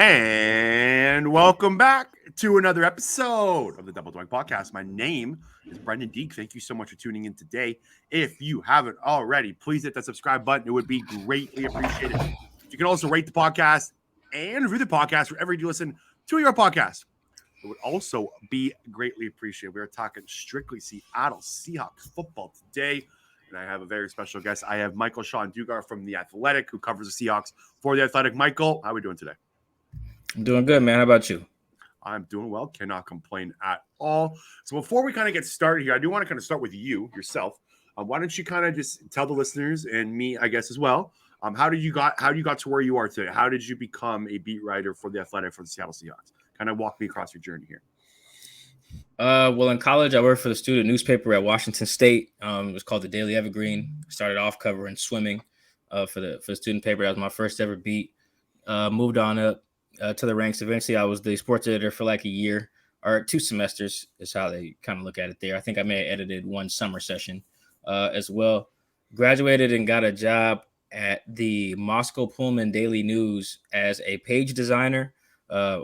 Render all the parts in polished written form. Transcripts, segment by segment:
And welcome back to another episode of the Double Doink Podcast. My name is Brendan Deek. Thank you so much for tuning in today. If you haven't already, please hit that subscribe button. It would be greatly appreciated. You can also rate the podcast and review the podcast wherever you listen to your podcast. It would also be greatly appreciated. We are talking strictly Seattle Seahawks football today. And I have a very special guest. I have Michael-Shawn Dugar from The Athletic, who covers the Seahawks for The Athletic. Michael, how are we doing today? I'm doing good, man. How about you? I'm doing well. Cannot complain at all. So before we kind of get started here, I do want to kind of start with yourself. Why don't you kind of just tell the listeners and me, I guess, as well, how you got to where you are today? How did you become a beat writer for The Athletic for the Seattle Seahawks? Kind of walk me across your journey here. Well, in college, I worked for the student newspaper at Washington State. It was called the Daily Evergreen. Started off covering swimming for the student paper. That was my first ever beat. Moved on up to the ranks. Eventually, I was the sports editor for like a year or 2 semesters is how they kind of look at it there. I think I may have edited one summer session as well. Graduated and got a job at the Moscow Pullman Daily News as a page designer, a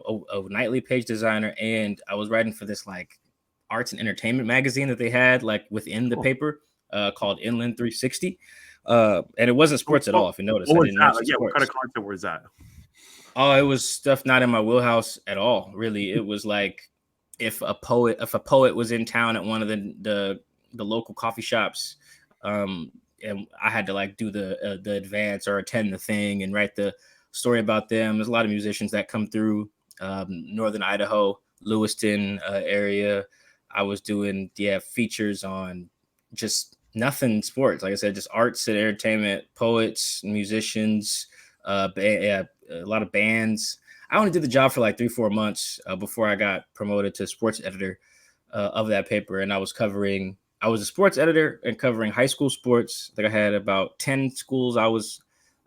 nightly page designer. And I was writing for this like arts and entertainment magazine that they had like within the paper called Inland 360. And it wasn't sports at all, if you notice. What kind of content was that? Oh, it was stuff not in my wheelhouse at all. Really, it was like if a poet was in town at one of the local coffee shops, and I had to like do the advance or attend the thing and write the story about them. There's a lot of musicians that come through Northern Idaho, Lewiston area. I was doing features on just nothing sports. Like I said, just arts and entertainment, poets, musicians. A lot of bands. I only did the job for like 3-4 months before I got promoted to sports editor of that paper. And I was a sports editor and covering high school sports. I think I had about 10 schools. I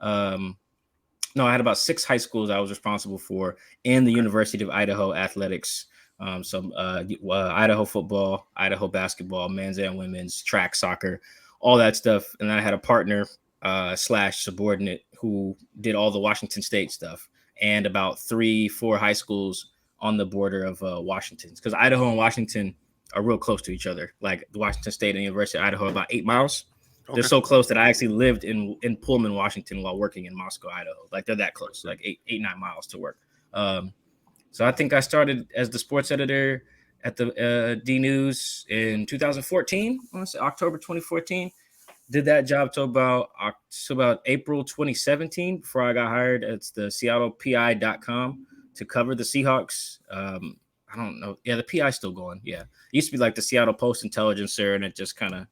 had about 6 high schools I was responsible for in the University of Idaho athletics. Idaho football, Idaho basketball, men's and women's, track, soccer, all that stuff. And I had a partner / subordinate who did all the Washington State stuff and about 3-4 high schools on the border of Washington, because Idaho and Washington are real close to each other. Like the Washington State and the University of Idaho, about 8 miles. Okay. They're so close that I actually lived in Pullman, Washington while working in Moscow, Idaho. Like they're that close, like 8-9 miles to work. So I think I started as the sports editor at the D News in 2014, I want to say October 2014. Did that job till about April 2017 before I got hired at the SeattlePI.com to cover the Seahawks. I don't know. Yeah, the PI is still going. Yeah. It used to be like the Seattle Post Intelligencer, and it just kind of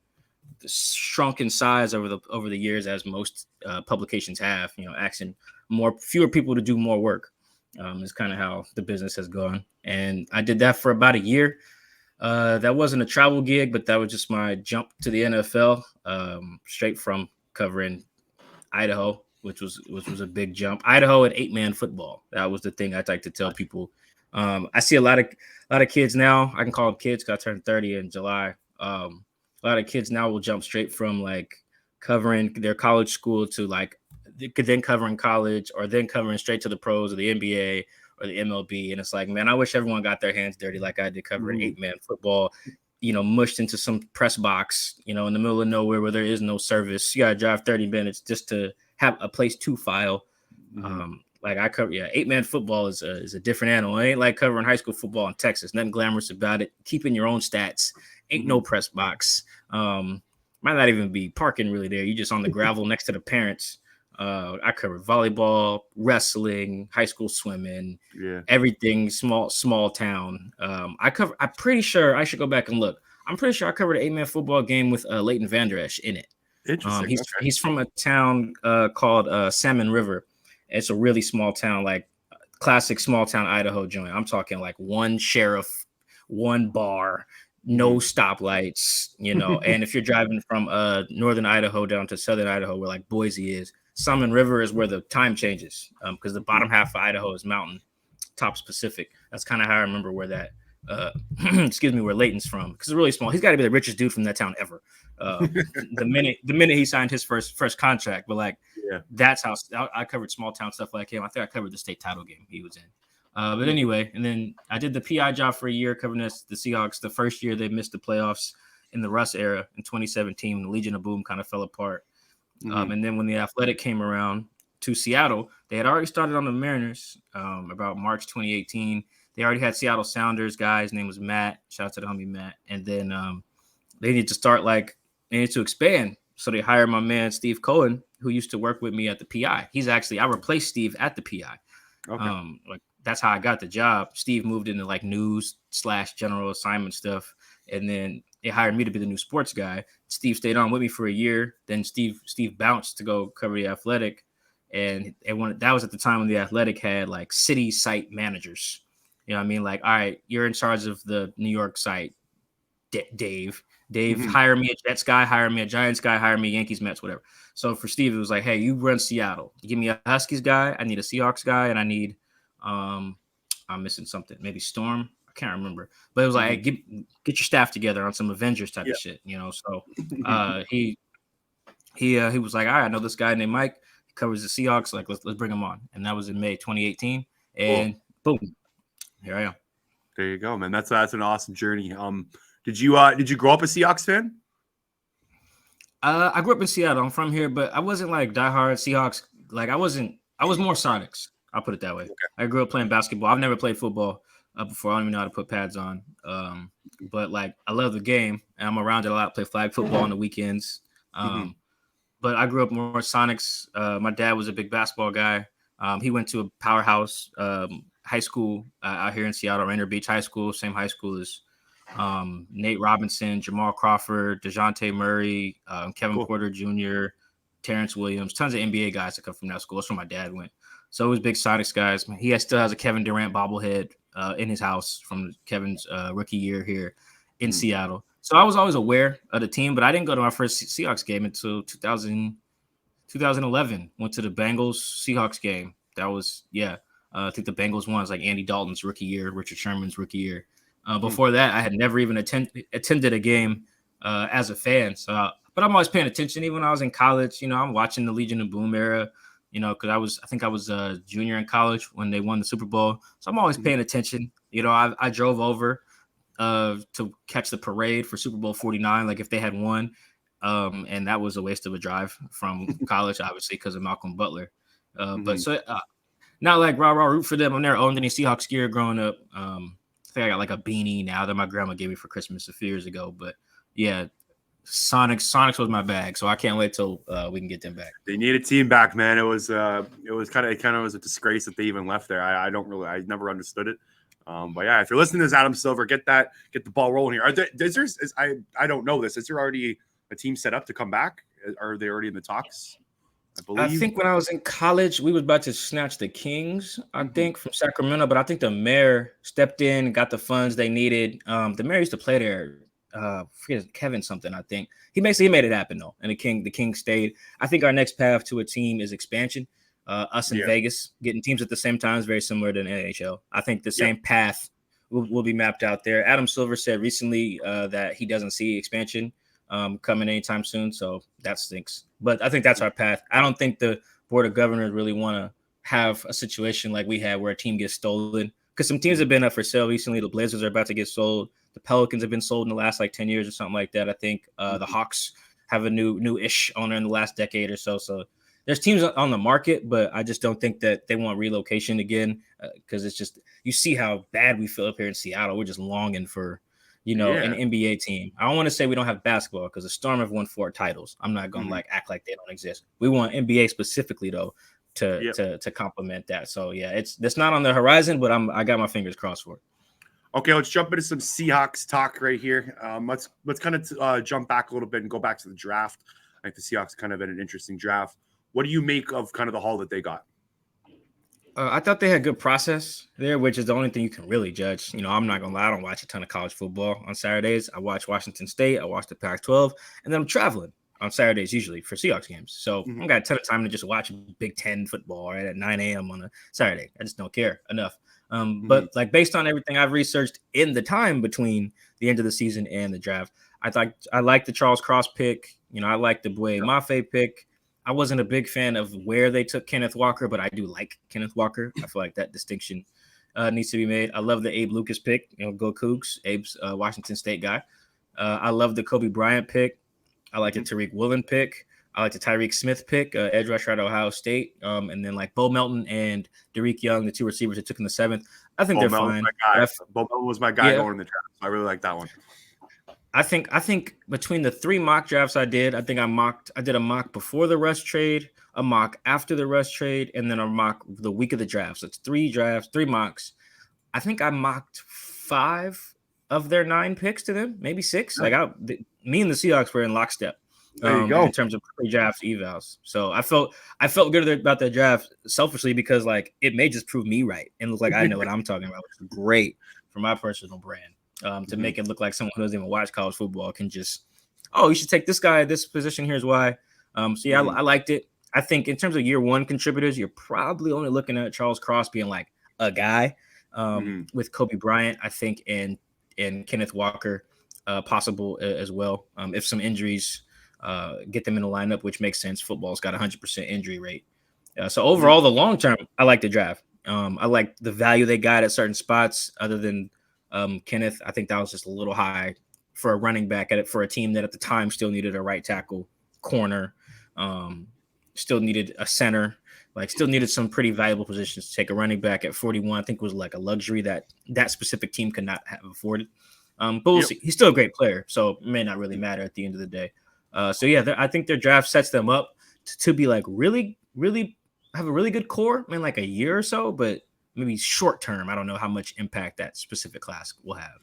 shrunk in size over the years, as most publications have, asking fewer people to do more work. Is kind of how the business has gone. And I did that for about a year. That wasn't a travel gig, but that was just my jump to the NFL, straight from covering Idaho, which was a big jump. Idaho and 8-man football. That was the thing I'd like to tell people. I see a lot of kids now. I can call them kids because I turned 30 in July. A lot of kids now will jump straight from like covering their college school to like then covering college, or then covering straight to the pros or the NBA or the MLB. And it's like, man, I wish everyone got their hands dirty like I did covering 8-man football, mushed into some press box, in the middle of nowhere where there is no service. You got to drive 30 minutes just to have a place to file. Like I cover, 8-man football is a different animal. It ain't like covering high school football in Texas. Nothing glamorous about it. Keeping your own stats. Ain't no press box. Might not even be parking really there. You just on the gravel next to the parents. I covered volleyball, wrestling, high school swimming, everything small town. I'm pretty sure I should go back and look. I'm pretty sure I covered an 8-man football game with Leighton Vander Esch in it. Interesting. He's from a town called Salmon River. It's a really small town, like classic small town Idaho joint. I'm talking like one sheriff, one bar, no stoplights, and if you're driving from northern Idaho down to southern Idaho where like Boise is, Salmon River is where the time changes because the bottom half of Idaho is mountain, top's Pacific. That's kind of how I remember where that excuse me, where Leighton's from, because it's really small. He's got to be the richest dude from that town ever. The minute he signed his first contract, but like that's how I covered small town stuff like him. I think I covered the state title game he was in. But anyway, and then I did the PI job for a year covering the Seahawks. The first year they missed the playoffs in the Russ era in 2017, when the Legion of Boom kind of fell apart. And then when the Athletic came around to Seattle, they had already started on the Mariners about March 2018. They already had Seattle Sounders guy. His name was Matt. Shout out to the homie Matt. And then they needed to start they needed to expand. So they hired my man Steve Cohen, who used to work with me at the PI. I replaced Steve at the PI. Okay. That's how I got the job. Steve moved into news/general assignment stuff, and then they hired me to be the new sports guy. Steve stayed on with me for a year. Then Steve bounced to go cover the Athletic, and that was at the time when the Athletic had city site managers. You know what I mean? All right, you're in charge of the New York site, Dave. Dave, hire me a Jets guy, hire me a Giants guy, hire me Yankees, Mets, whatever. So for Steve, it was like, hey, you run Seattle. You give me a Huskies guy, I need a Seahawks guy, and I need I'm missing something. Maybe Storm. I can't remember. But it was like, hey, get your staff together on some Avengers type of shit, So he was like, all right, I know this guy named Mike. He covers the Seahawks. Let's bring him on. And that was in May 2018. And boom, here I am. There you go, man. That's an awesome journey. Did you grow up a Seahawks fan? I grew up in Seattle. I'm from here, but I wasn't diehard Seahawks. I was more Sonics. I'll put it that way. Okay. I grew up playing basketball. I've never played football before. I don't even know how to put pads on. But I love the game, and I'm around it a lot. Play flag football on the weekends. But I grew up more Sonics. My dad was a big basketball guy. He went to a powerhouse high school out here in Seattle, Rainier Beach High School, same high school as Nate Robinson, Jamal Crawford, DeJounte Murray, Kevin Porter Jr., Terrence Williams, tons of NBA guys that come from that school. That's where my dad went. So it was big Sonics guys. He still has a Kevin Durant bobblehead in his house from Kevin's rookie year here in Seattle. So I was always aware of the team, but I didn't go to my first Seahawks game until 2011. Went to the Bengals Seahawks game. That was, I think the Bengals won. It was Andy Dalton's rookie year, Richard Sherman's rookie year. Before that, I had never even attended a game as a fan. So, but I'm always paying attention. Even when I was in college, I'm watching the Legion of Boom era, because I think I was a junior in college when they won the Super Bowl. So I'm always paying attention. I drove over to catch the parade for Super Bowl 49, if they had won. And that was a waste of a drive from college, obviously, because of Malcolm Butler. But so not rah root for them. I never owned any Seahawks gear growing up. I think I got a beanie now that my grandma gave me for Christmas a few years ago. But yeah, Sonics was my bag, so I can't wait till we can get them back. They need a team back, man. It was kind of was a disgrace that they even left there. I never understood it. But yeah, if you're listening to this, Adam Silver, get the ball rolling here. I don't know this. Is there already a team set up to come back? Are they already in the talks? I think when I was in college, we was about to snatch the Kings, I think, from Sacramento, but I think the mayor stepped in, got the funds they needed. The mayor used to play there. Forget Kevin something, I think. He made it happen though, and the King stayed. I think our next path to a team is expansion. Us in Vegas getting teams at the same time is very similar to the NHL. I think the same path will be mapped out there. Adam Silver said recently that he doesn't see expansion coming anytime soon, so that stinks. But I think that's our path. I don't think the Board of Governors really want to have a situation like we had where a team gets stolen, because some teams have been up for sale recently. The Blazers are about to get sold. The Pelicans have been sold in the last 10 years or something like that. I think the Hawks have a new-ish owner in the last decade or so. So there's teams on the market, but I just don't think that they want relocation again, because it's just, you see how bad we feel up here in Seattle. We're just longing for, an NBA team. I don't want to say we don't have basketball, because the Storm have won 4 titles. I'm not going to act like they don't exist. We want NBA specifically though to complement that. So yeah, that's not on the horizon, but I got my fingers crossed for it. Okay, let's jump into some Seahawks talk right here. Let's kind of jump back a little bit and go back to the draft. I think the Seahawks kind of had an interesting draft. What do you make of kind of the haul that they got? I thought they had good process there, which is the only thing you can really judge. I'm not going to lie. I don't watch a ton of college football on Saturdays. I watch Washington State. I watch the Pac-12, and then I'm traveling. on Saturdays usually for Seahawks games. So I got a ton of time to just watch Big Ten football right at 9 a.m. on a Saturday. I just don't care enough. But like based on everything I've researched in the time between the end of the season and the draft, I like the Charles Cross pick. You know, I like the Boye Mafe pick. I wasn't a big fan of where they took Kenneth Walker, but I do like Kenneth Walker. I feel like that distinction needs to be made. I love the Abe Lucas pick. You know, go Cougs. Abe's Washington State guy. I love the Kobe Bryant pick. I like the Tariq Woolen pick. I like the Tyreek Smith pick, edge rusher at Ohio State. And then like Bo Melton and Derek Young, the two receivers that took in the 7th. I think they're fine. Bo Melton was my guy going in the draft. I really like that one. I think between the 3 mock drafts I did a mock before the Russ trade, a mock after the Russ trade, and then a mock the week of the draft. So it's 3 drafts, 3 mocks. I think I mocked 5 of their 9 picks to them, maybe 6. Like me and the Seahawks were in lockstep in terms of pre-draft evals. So I felt good about that draft selfishly because like it may just prove me right and look like I know what I'm talking about, which is great for my personal brand. To make it look like someone who doesn't even watch college football can just, you should take this guy at this position. Here's why. I liked it. I think in terms of year 1 contributors, you're probably only looking at Charles Cross being like a guy with Kobe Bryant, I think, and Kenneth Walker possible as well. If some injuries get them in the lineup, which makes sense. Football's got 100% injury rate. So overall, the long term, I like the draft. I like the value they got at certain spots other than Kenneth. I think that was just a little high for a running back for a team that at the time still needed a right tackle, corner, still needed a center, like still needed some pretty valuable positions to take a running back at 41. I think was like a luxury that specific team could not have afforded. But we'll see. He's still a great player, so it may not really matter at the end of the day. I think their draft sets them up to be like really, really have a really good core in like a year or so, but maybe short term, I don't know how much impact that specific class will have.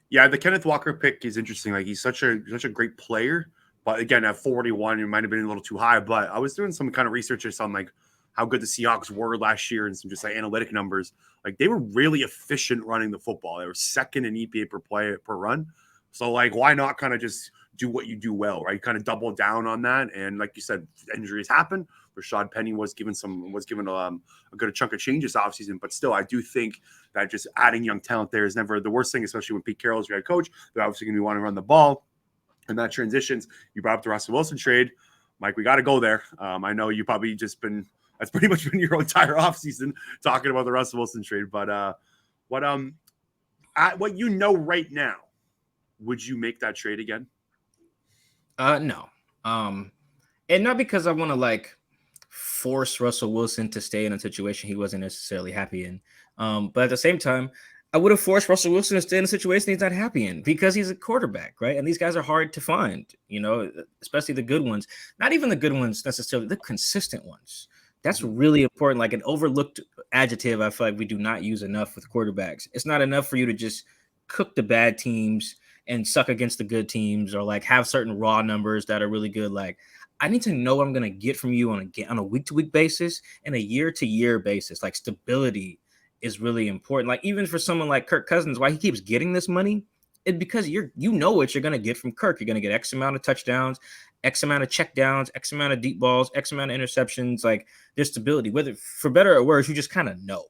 Yeah, the Kenneth Walker pick is interesting. Like he's such a great player, but again, at 41, it might have been a little too high. But I was doing some kind of research on like how good the Seahawks were last year and some just like analytic numbers. Like they were really efficient running the football. They were second in EPA per play per run. So like, why not kind of just do what you do well, right? Kind of double down on that. And like you said, injuries happen. Rashad Penny was given a good chunk of change this offseason, but still, I do think that just adding young talent there is never the worst thing, especially when Pete Carroll is your head coach. They're obviously going to be wanting to run the ball, and that transitions. You brought up the Russell Wilson trade, Mike. We got to go there. I know you probably that's pretty much been your entire offseason talking about the Russell Wilson trade. But what you know right now, would you make that trade again? No. And not because I want to like force Russell Wilson to stay in a situation he wasn't necessarily happy in. But at the same time, I would have forced Russell Wilson to stay in a situation he's not happy in because he's a quarterback, right? And these guys are hard to find, especially the good ones. Not even the good ones necessarily, the consistent ones. That's really important. Like an overlooked adjective I feel like we do not use enough with quarterbacks. It's not enough for you to just cook the bad teams and suck against the good teams or like have certain raw numbers that are really good. Like I need to know what I'm going to get from you on a week-to-week basis and a year-to-year basis. Like stability is really important. Like even for someone like Kirk Cousins, why he keeps getting this money, it's because you know what you're going to get from Kirk. You're going to get X amount of touchdowns, X amount of checkdowns, X amount of deep balls, X amount of interceptions. Like there's stability, whether for better or worse, you just kind of know,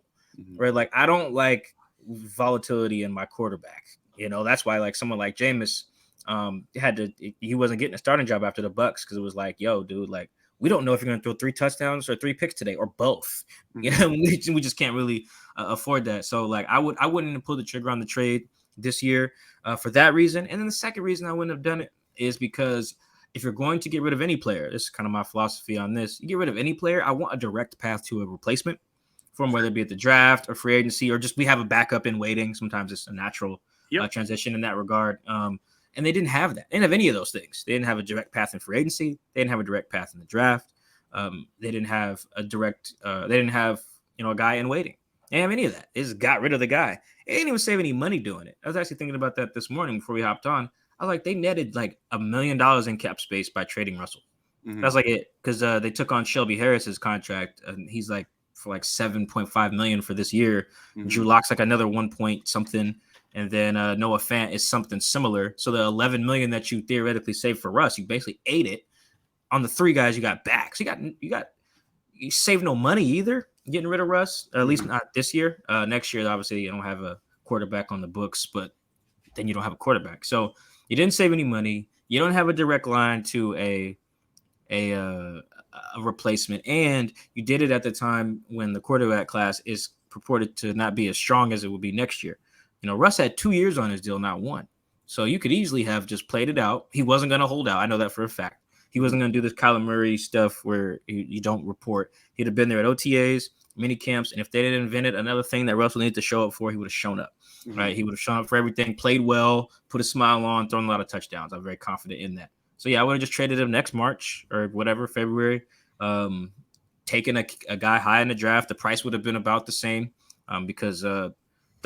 right? Like I don't like volatility in my quarterback. That's why like someone like Jameis he wasn't getting a starting job after the Bucks because it was like, yo, dude, like we don't know if you're going to throw 3 touchdowns or 3 picks today or both. We just can't really afford that. So like I wouldn't have pulled the trigger on the trade this year for that reason. And then the second reason I wouldn't have done it is because if you're going to get rid of any player, this is kind of my philosophy on this. You get rid of any player, I want a direct path to a replacement from whether it be at the draft or free agency or just we have a backup in waiting. Sometimes it's a natural transition in that regard. And they didn't have that. They didn't have any of those things. They didn't have a direct path in free agency. They didn't have a direct path in the draft. They didn't have a direct. They didn't have a guy in waiting. They didn't have any of that. They just got rid of the guy. They didn't even save any money doing it. I was actually thinking about that this morning before we hopped on. I was like, they netted like $1 million in cap space by trading Russell. That's like it because they took on Shelby Harris's contract and he's like for like $7.5 million for this year. Drew Lock's like another 1 point something. And then Noah Fant is something similar. So the $11 million that you theoretically saved for Russ, you basically ate it on the 3 guys you got back. So you save no money either getting rid of Russ, or at least not this year. Next year, obviously, you don't have a quarterback on the books, but then you don't have a quarterback. So you didn't save any money. You don't have a direct line to a replacement, and you did it at the time when the quarterback class is purported to not be as strong as it will be next year. Russ had 2 years on his deal, not 1. So you could easily have just played it out. He wasn't going to hold out. I know that for a fact. He wasn't going to do this Kyler Murray stuff where you don't report. He'd have been there at OTAs, mini camps, and if they had invented another thing that Russell needed to show up for, he would have shown up. Right? He would have shown up for everything, played well, put a smile on, thrown a lot of touchdowns. I'm very confident in that. So yeah, I would have just traded him next March or whatever, February. Taken a guy high in the draft. The price would have been about the same because the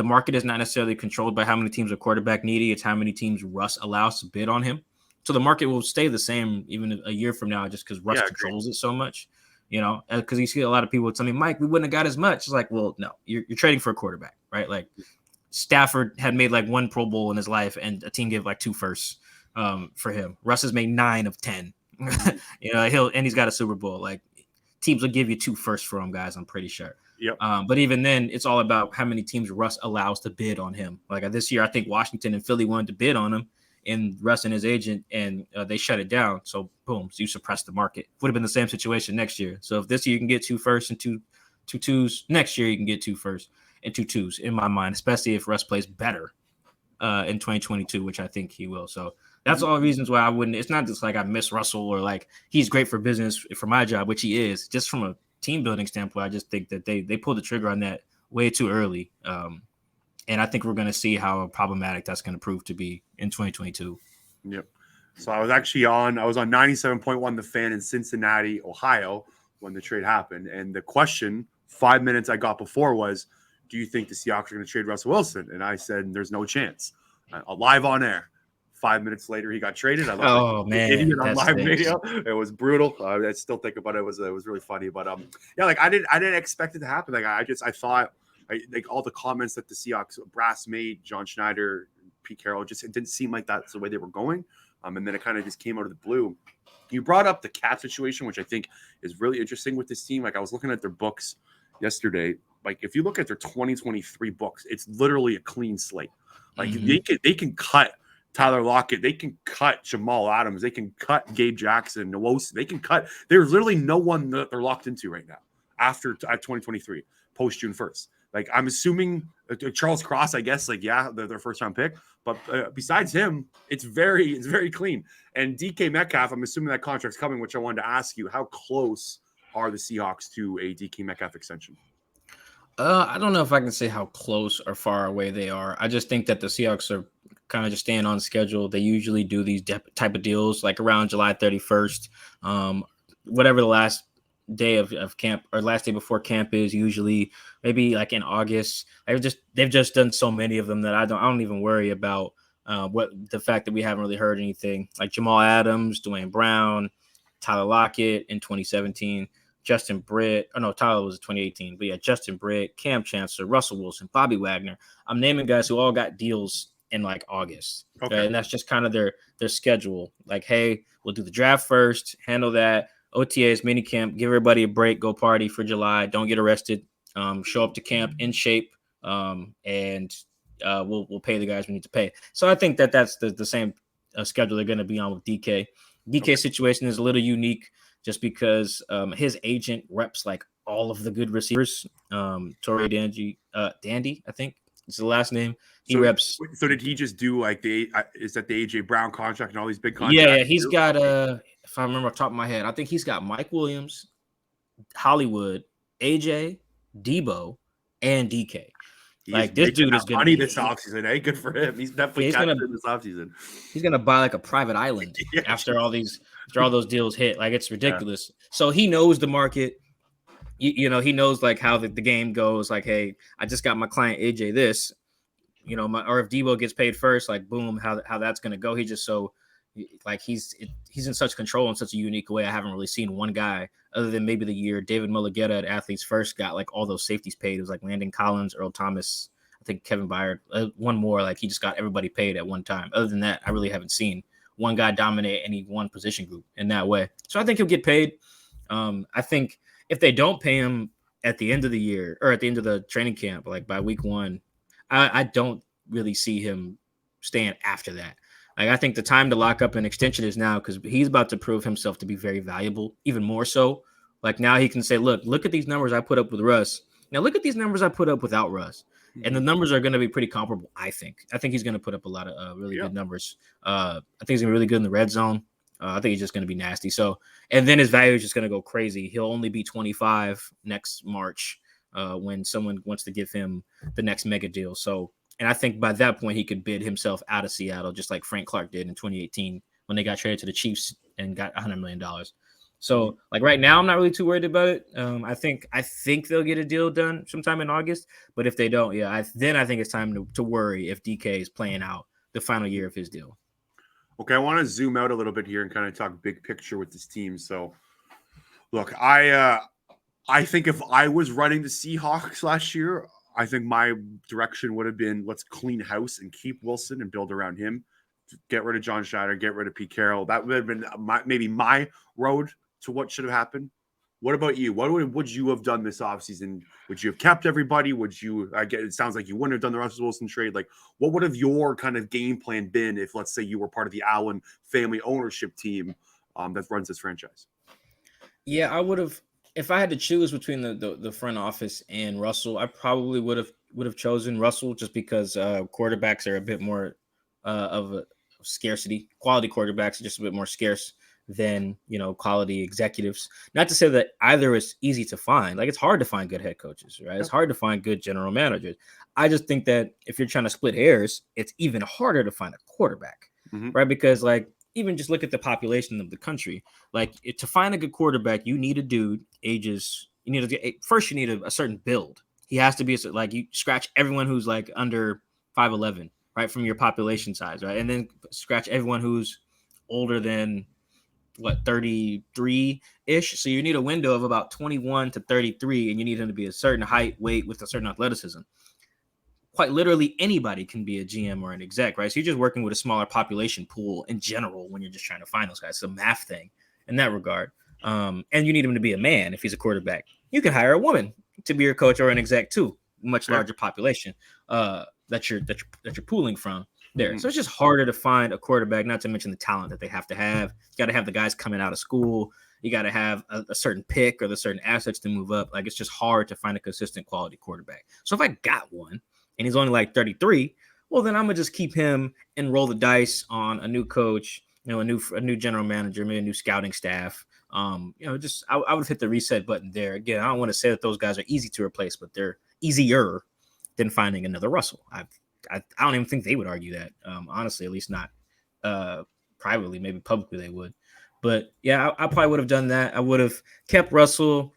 market is not necessarily controlled by how many teams are quarterback needy. It's how many teams Russ allows to bid on him. So the market will stay the same even a year from now, just because Russ controls it so much. Because you see a lot of people tell me, Mike, we wouldn't have got as much. It's like, well, no, you're trading for a quarterback, right? Like Stafford had made like 1 Pro Bowl in his life, and a team gave like 2 firsts for him. Russ has made 9 of 10. He's got a Super Bowl. Like teams will give you 2 firsts for him, guys. I'm pretty sure. Yep. But even then, it's all about how many teams Russ allows to bid on him. Like this year, I think Washington and Philly wanted to bid on him, and Russ and his agent, and they shut it down. So boom, so you suppress the market. Would have been the same situation next year. So if this year you can get 2 firsts and 2 twos, next year you can get 2 firsts and 2 twos. In my mind, especially if Russ plays better in 2022, which I think he will. So that's all reasons why I wouldn't. It's not just like I miss Russell or like he's great for business for my job, which he is. Just from a team building standpoint, I just think that they pulled the trigger on that way too early. And I think we're going to see how problematic that's going to prove to be in 2022. Yep. So I was on 97.1 The Fan in Cincinnati, Ohio, when the trade happened. And the question 5 minutes I got before was, do you think the Seahawks are going to trade Russell Wilson? And I said, there's no chance. Live on air. 5 minutes later, he got traded. Man, on live video. It was brutal. I still think about it. It was really funny. But I didn't expect it to happen. I thought all the comments that the Seahawks brass made, John Schneider, Pete Carroll, it didn't seem like that's the way they were going. And then it kind of just came out of the blue. You brought up the cap situation, which I think is really interesting with this team. I was looking at their books yesterday. If you look at their 2023 books, it's literally a clean slate. They can cut Tyler Lockett, they can cut Jamal Adams, they can cut Gabe Jackson, Nwosu, they can cut. There's literally no one that they're locked into right now after 2023, post June 1st. I'm assuming Charles Cross, I guess, they're their first round pick, but besides him, it's very clean. And DK Metcalf, I'm assuming that contract's coming, which I wanted to ask you, how close are the Seahawks to a DK Metcalf extension? I don't know if I can say how close or far away they are. I just think that the Seahawks are kind of just staying on schedule. They usually do these type of deals around July 31st, whatever the last day of camp or last day before camp is, usually maybe in August. They've just done so many of them that I don't even worry about what the fact that we haven't really heard anything. Jamal Adams, Dwayne Brown, Tyler Lockett in 2017. Justin Britt, Tyler was 2018, but yeah, Justin Britt, Cam Chancellor, Russell Wilson, Bobby Wagner. I'm naming guys who all got deals in August. Okay. And that's just kind of their schedule. Hey, we'll do the draft first, handle that. OTAs, minicamp, give everybody a break, go party for July. Don't get arrested. Show up to camp in shape, and we'll pay the guys we need to pay. So I think that's the same schedule they're going to be on with DK. DK's situation is a little unique just because his agent reps all of the good receivers. Torrey Dandy, I think is the last name. He reps. So did he just do is that the AJ Brown contract and all these big contracts? Yeah, he's got if I remember off the top of my head, I think he's got Mike Williams, Hollywood, AJ, Debo, and DK. This dude is going to money this offseason. Hey, good for him. He's definitely going to this offseason. He's going to buy a private island after all those deals hit. It's ridiculous. Yeah. So he knows the market. He knows how the game goes. Hey, I just got my client AJ this, or if Debo gets paid first, boom, how that's going to go. He just he's in such control in such a unique way. I haven't really seen one guy other than maybe the year David Mulligetta at Athletes First got all those safeties paid. It was Landon Collins, Earl Thomas. I think Kevin Byard, one more, like he just got everybody paid at one time. Other than that, I really haven't seen one guy dominate any one position group in that way. So I think he'll get paid. I think if they don't pay him at the end of the year or at the end of the training camp, like by week 1, I don't really see him staying after that. Like, I think the time to lock up an extension is now, because he's about to prove himself to be very valuable, even more so. Like, now he can say, look at these numbers I put up with Russ. Now look at these numbers I put up without Russ. And the numbers are going to be pretty comparable, I think. I think he's going to put up a lot of really good numbers. I think he's going to be really good in the red zone. I think he's just going to be nasty. So, and then his value is just going to go crazy. He'll only be 25 next March when someone wants to give him the next mega deal. So, and I think by that point, he could bid himself out of Seattle, just like Frank Clark did in 2018 when they got traded to the Chiefs and got $100 million. So, like right now, I'm not really too worried about it. I think they'll get a deal done sometime in August. But if they don't, then I think it's time to worry if DK is playing out the final year of his deal. Okay, I want to zoom out a little bit here and kind of talk big picture with this team. So, look, I think if I was running the Seahawks last year, I think my direction would have been, let's clean house and keep Wilson and build around him. Get rid of John Schneider, get rid of Pete Carroll. That would have been maybe my road to what should have happened. What about you? What would you have done this offseason? Would you have kept everybody? Would you, it sounds like you wouldn't have done the Russell Wilson trade. Like, what would have your kind of game plan been if, let's say, you were part of the Allen family ownership team that runs this franchise? Yeah, I would have, if I had to choose between the front office and Russell, I probably would have chosen Russell, just because quarterbacks are a bit more of a scarcity. Quality quarterbacks are just a bit more scarce than, quality executives. Not to say that either is easy to find. Like, it's hard to find good head coaches, right? It's hard to find good general managers. I just think that if you're trying to split hairs, it's even harder to find a quarterback, right? Because, like, even just look at the population of the country. Like, to find a good quarterback, you need a dude first you need a certain build. He has to be like, you scratch everyone who's like under 5'11", right, from your population size, right? And then scratch everyone who's older than 33-ish. So you need a window of about 21 to 33, and you need him to be a certain height, weight, with a certain athleticism. Quite literally anybody can be a GM or an exec, right? So you're just working with a smaller population pool in general when you're just trying to find those guys. It's a math thing in that regard. And you need him to be a man if he's a quarterback. You can hire a woman to be your coach or an exec too. Much larger population that you're pooling from there. So it's just harder to find a quarterback, not to mention the talent that they have to have. You got to have the guys coming out of school. You got to have a certain pick or the certain assets to move up. Like, it's just hard to find a consistent quality quarterback. So if I got one and he's only like 33, well, then I'm going to just keep him and roll the dice on a new coach, a new general manager, maybe a new scouting staff. I would have hit the reset button there. Again, I don't want to say that those guys are easy to replace, but they're easier than finding another Russell. I don't even think they would argue that, honestly, at least not privately. Maybe publicly they would. But, yeah, I probably would have done that. I would have kept Russell,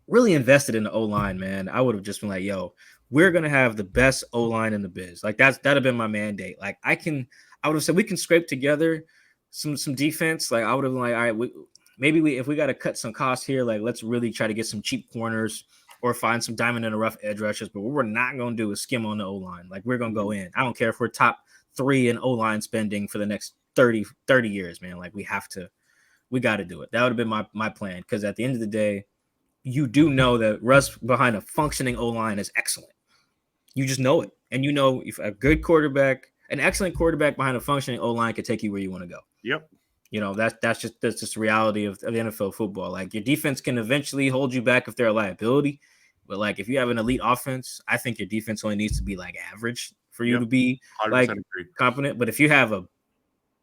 really invested in the O-line, man. I would have just been like, yo, we're going to have the best O-line in the biz. Like, that'd have been my mandate. Like, I would have said we can scrape together some defense. Like, I would have been like, all right, if we got to cut some costs here, like, let's really try to get some cheap corners or find some diamond in the rough edge rushers. But what we're not going to do is skim on the O-line. Like, we're going to go in. I don't care if we're top 3 in O-line spending for the next 30 years, man. Like, we got to do it. That would have been my plan. Because at the end of the day, you do know that Russ behind a functioning O-line is excellent. You just know it. And you know, if a good quarterback, an excellent quarterback behind a functioning O-line could take you where you want to go. Yep. That's just the reality of the NFL football. Like, your defense can eventually hold you back if they're a liability. But, like, if you have an elite offense, I think your defense only needs to be like average for you to be like competent. But if you have a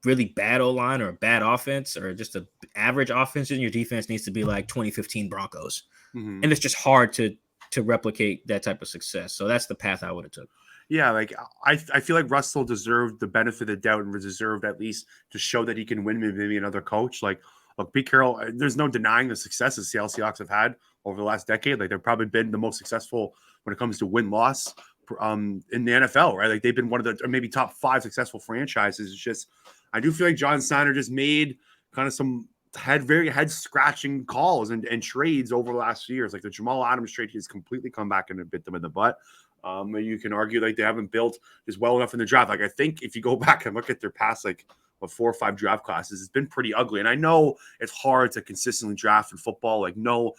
really bad O-line or a bad offense or just an average offense, then your defense needs to be like 2015 Broncos. And it's just hard to replicate that type of success. So that's the path I would have took. Yeah, like I feel like Russell deserved the benefit of the doubt and deserved at least to show that he can win maybe another coach. Like, look, Pete Carroll, there's no denying the success the Seattle Seahawks have had over the last decade. Like, they've probably been the most successful when it comes to win-loss in the NFL, right? Like, they've been one of the maybe top 5 successful franchises. It's just, I do feel like John Snyder just made kind of some had very head scratching calls and trades over the last few years. Like the Jamal Adams trade has completely come back and bit them in the butt. You can argue like they haven't built as well enough in the draft. Like I think if you go back and look at their past, like 4 or 5 draft classes, it's been pretty ugly. And I know it's hard to consistently draft in football. Like no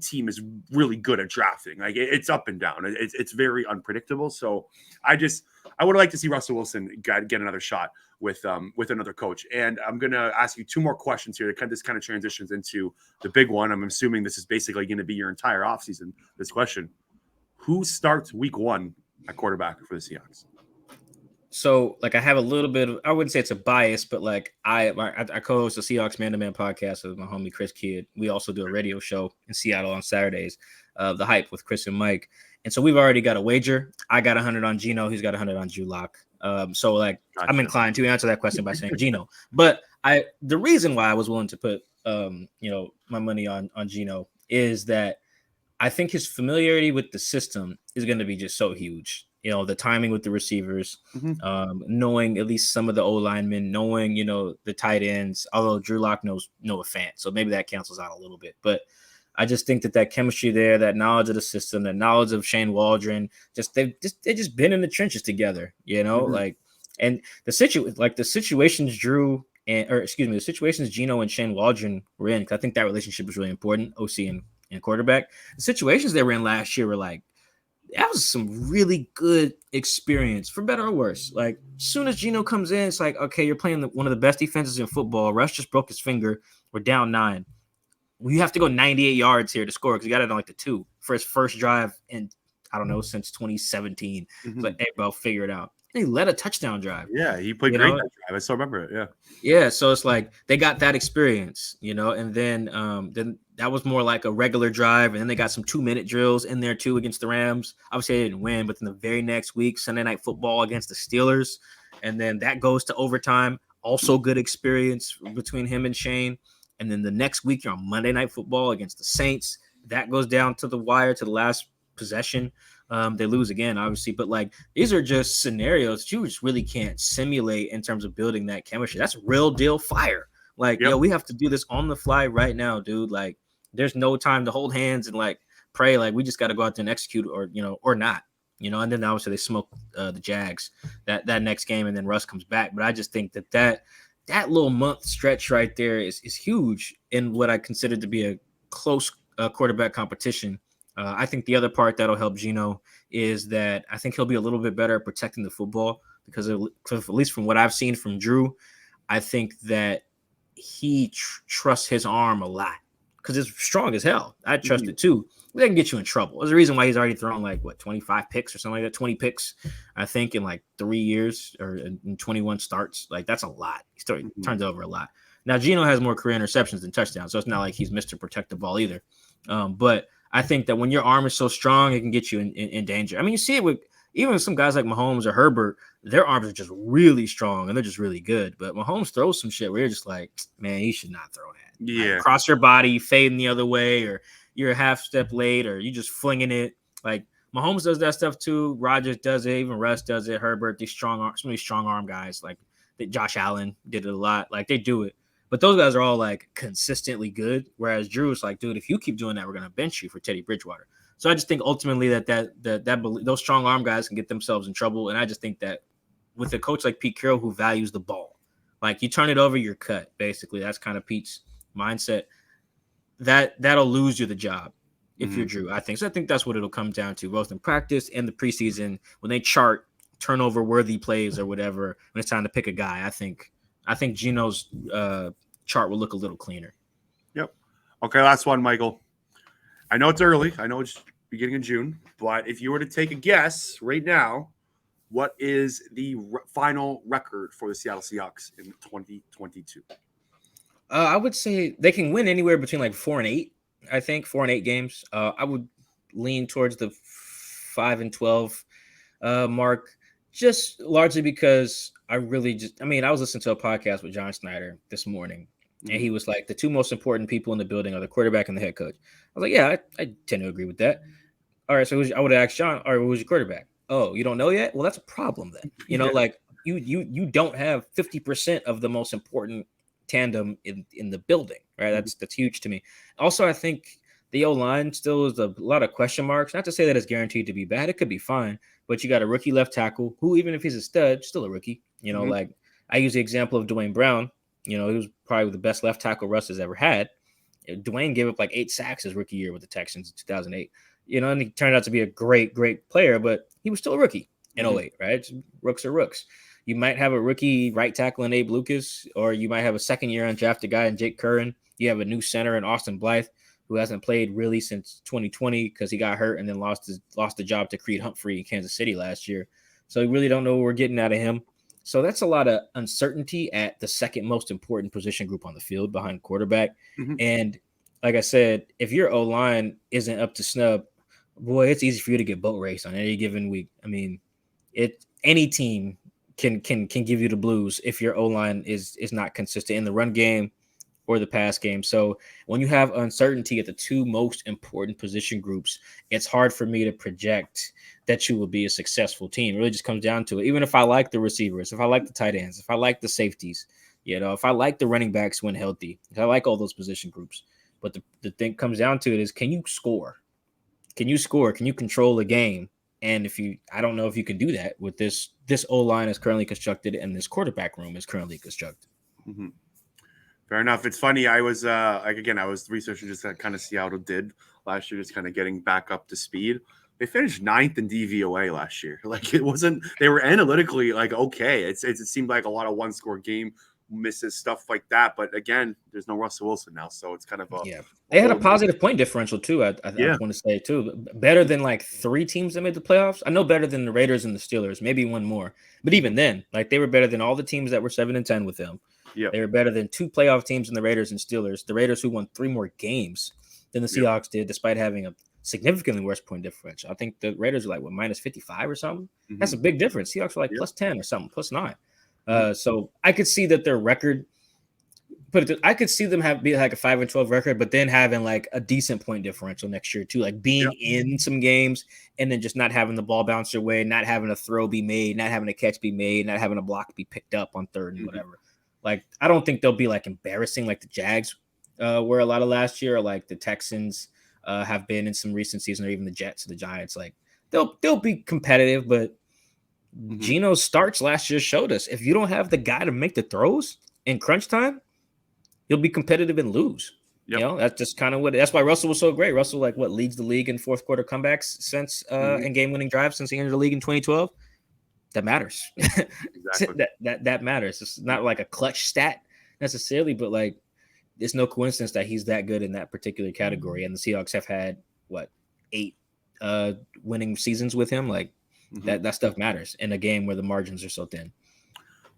team is really good at drafting. Like it's up and down. It's very unpredictable. So I would like to see Russell Wilson get another shot with another coach. And I'm gonna ask you 2 more questions here. This kind of transitions into the big one. I'm assuming this is basically going to be your entire offseason. This question: who starts week 1 at quarterback for the Seahawks? So, like, I have a little bit of, I wouldn't say it's a bias, but like I co-host the Seahawks Man to Man podcast with my homie Chris Kidd. We also do a radio show in Seattle on Saturdays, The Hype with Chris and Mike. And so we've already got a wager. I got 100 on Geno. He's got 100 on Drew Lock. So like, gotcha. I'm inclined to answer that question by saying Geno. But the reason why I was willing to put my money on Geno is that I think his familiarity with the system is going to be just so huge. The timing with the receivers, knowing at least some of the O linemen, knowing, the tight ends, although Drew Lock knows Noah Fant. So maybe that cancels out a little bit. But I just think that chemistry there, that knowledge of the system, that knowledge of Shane Waldron, they've just been in the trenches together, like, and the situations the situations Geno and Shane Waldron were in, because I think that relationship was really important, OC and quarterback. The situations they were in last year were like, that was some really good experience, for better or worse. Like, as soon as Geno comes in, it's like, okay, you're playing one of the best defenses in football. Rush just broke his finger. We're down 9. You have to go 98 yards here to score because you got it on like the 2 for his first drive in, I don't know, since 2017. But hey, bro, figure it out. And he led a touchdown drive. Yeah, he played great that drive. I still remember it. Yeah. Yeah, so it's like they got that experience, and then that was more like a regular drive, and then they got some 2-minute drills in there too against the Rams. Obviously, they didn't win, but then the very next week, Sunday Night Football against the Steelers, and then that goes to overtime. Also, good experience between him and Shane. And then the next week, you're on Monday Night Football against the Saints. That goes down to the wire, to the last possession. They lose again, obviously. But, like, these are just scenarios that you just really can't simulate in terms of building that chemistry. That's real deal fire. Like, we have to do this on the fly right now, dude. Like, there's no time to hold hands and, like, pray. Like, we just got to go out there and execute or not. And then obviously they smoke the Jags that next game, and then Russ comes back. But I just think that little month stretch right there is huge in what I consider to be a close quarterback competition. I think the other part that'll help Geno is that I think he'll be a little bit better at protecting the football because at least from what I've seen from Drew, I think that he trusts his arm a lot because it's strong as hell. I trust it too. That can get you in trouble. There's a reason why he's already thrown 25 picks or something like that, 20 picks, I think, in 3 years or in 21 starts. Like, that's a lot. He turns over a lot. Now, Geno has more career interceptions than touchdowns, so it's not like he's Mr. Protect the Ball either. But I think that when your arm is so strong, it can get you in danger. I mean, you see it with even some guys like Mahomes or Herbert. Their arms are just really strong, and they're just really good. But Mahomes throws some shit where you're just like, man, he should not throw that. Yeah. Cross your body, fading the other way, or you're a half step late, or you just flinging it. Like, Mahomes does that stuff too. Rodgers does it. Even Russ does it. Herbert, some of these strong arm guys, like Josh Allen did it a lot. Like, they do it. But those guys are all like consistently good. Whereas Drew's like, dude, if you keep doing that, we're gonna bench you for Teddy Bridgewater. So I just think ultimately that those strong arm guys can get themselves in trouble. And I just think that with a coach like Pete Carroll who values the ball, like, you turn it over, you're cut. Basically, that's kind of Pete's mindset. That'll lose you the job if you're Drew, I think. So I think that's what it'll come down to, both in practice and the preseason when they chart turnover worthy plays or whatever. When it's time to pick a guy, I think Geno's chart will look a little cleaner. Yep. Okay, last one, Michael. I know it's early. I know it's beginning of June, but if you were to take a guess right now, what is the final record for the Seattle Seahawks in 2022? I would say they can win anywhere between 4 and 8. I think 4 and 8 games. I would lean towards the 5-12 mark, just largely because I was listening to a podcast with John Snyder this morning, and he was like, the 2 most important people in the building are the quarterback and the head coach. I was like, yeah, I tend to agree with that. All right, so I would have asked John, all right, who's your quarterback? Oh, you don't know yet? Well, that's a problem then. Like, you don't have 50% of the most important tandem in the building, right? That's huge to me. Also, I think the O-line still is a lot of question marks. Not to say that it's guaranteed to be bad. It could be fine. But you got a rookie left tackle who, even if he's a stud, still a rookie. Like I use the example of Dwayne Brown. He was probably the best left tackle Russ has ever had. Dwayne gave up like 8 sacks his rookie year with the Texans in 2008. And he turned out to be a great player, but he was still a rookie in 08, right? Rooks are rooks. You might have a rookie right tackle in Abe Lucas, or you might have a second-year undrafted guy in Jake Curran. You have a new center in Austin Blythe, who hasn't played really since 2020 because he got hurt and then lost the job to Creed Humphrey in Kansas City last year. So we really don't know what we're getting out of him. So that's a lot of uncertainty at the second most important position group on the field behind quarterback. And like I said, if your O-line isn't up to snub, boy, it's easy for you to get boat race on any given week. I mean, any team can give you the blues if your O-line is not consistent in the run game or the pass game. So when you have uncertainty at the two most important position groups, it's hard for me to project that you will be a successful team. It really just comes down to it. Even if I like the receivers, if I like the tight ends, if I like the safeties, if I like the running backs when healthy, if I like all those position groups. But the thing comes down to it is, can you score? Can you score? Can you control the game? And I don't know if you can do that with this O-line is currently constructed and this quarterback room is currently constructed. Fair enough. It's funny. I was I was researching just kind of Seattle did last year, just kind of getting back up to speed. They finished 9th in DVOA last year. Like it wasn't. They were analytically like okay. It seemed like a lot of one-score game misses, stuff like that. But again, there's no Russell Wilson now, so it's kind of They had a positive point differential too. I want to say too, better than like 3 teams that made the playoffs. I know better than the Raiders and the Steelers, maybe one more. But even then, like they were better than all the teams that were 7-10 with them. Yeah, they were better than 2 playoff teams in the Raiders and Steelers. The Raiders who won 3 more games than the Seahawks did, despite having a significantly worse point differential. I think the Raiders are like minus 55 or something. That's a big difference. Seahawks were like plus 10 or something, plus 9. So I could see that their record, I could see them be like a 5-12 record, but then having like a decent point differential next year too, like being in some games and then just not having the ball bounce their way, not having a throw be made, not having a catch be made, not having a block be picked up on third and whatever. Like I don't think they'll be like embarrassing like the Jags were a lot of last year, or like the Texans have been in some recent season, or even the Jets or the Giants. Like they'll be competitive, but Geno's starts last year showed us if you don't have the guy to make the throws in crunch time, you'll be competitive and lose. That's just kind of that's why Russell was so great. Russell leads the league in fourth quarter comebacks since and game winning drives since he entered the league in 2012. That matters. Exactly. that matters. It's not like a clutch stat necessarily, but like it's no coincidence that he's that good in that particular category. And the Seahawks have had 8 winning seasons with him. Like that stuff matters in a game where the margins are so thin.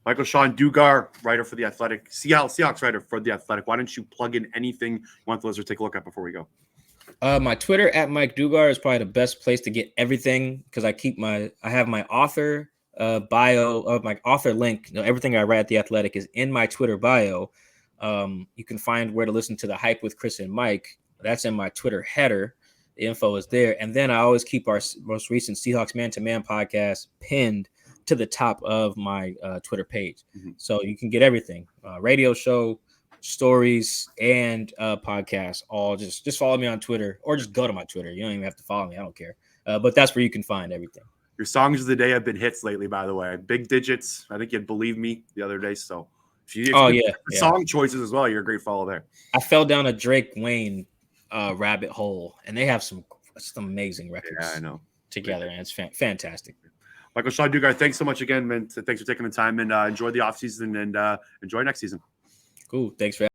Michael-Shawn Dugar, writer for The Athletic, Seattle Seahawks writer for The Athletic. Why don't you plug in anything you want the listeners to take a look at before we go? My Twitter at Mike Dugar is probably the best place to get everything because I have my author bio of my author link. Everything I write at The Athletic is in my Twitter bio. You can find where to listen to the Hype with Chris and Mike. That's in my Twitter header. The info is there. And then I always keep our most recent Seahawks Man-to-Man podcast pinned to the top of my Twitter page. So you can get everything, radio show, stories, and podcasts. All just follow me on Twitter or just go to my Twitter. You don't even have to follow me. I don't care. But that's where you can find everything. Your songs of the day have been hits lately, by the way. Big Digits. I think you'd Believe Me the other day. So if you song choices as well, you're a great follow there. I fell down a Drake Wayne rabbit hole, and they have some amazing records. Yeah, I know. Together, and it's fantastic. Michael-Shawn Dugar, thanks so much again, man. Thanks for taking the time and enjoy the offseason and enjoy next season. Cool. Thanks for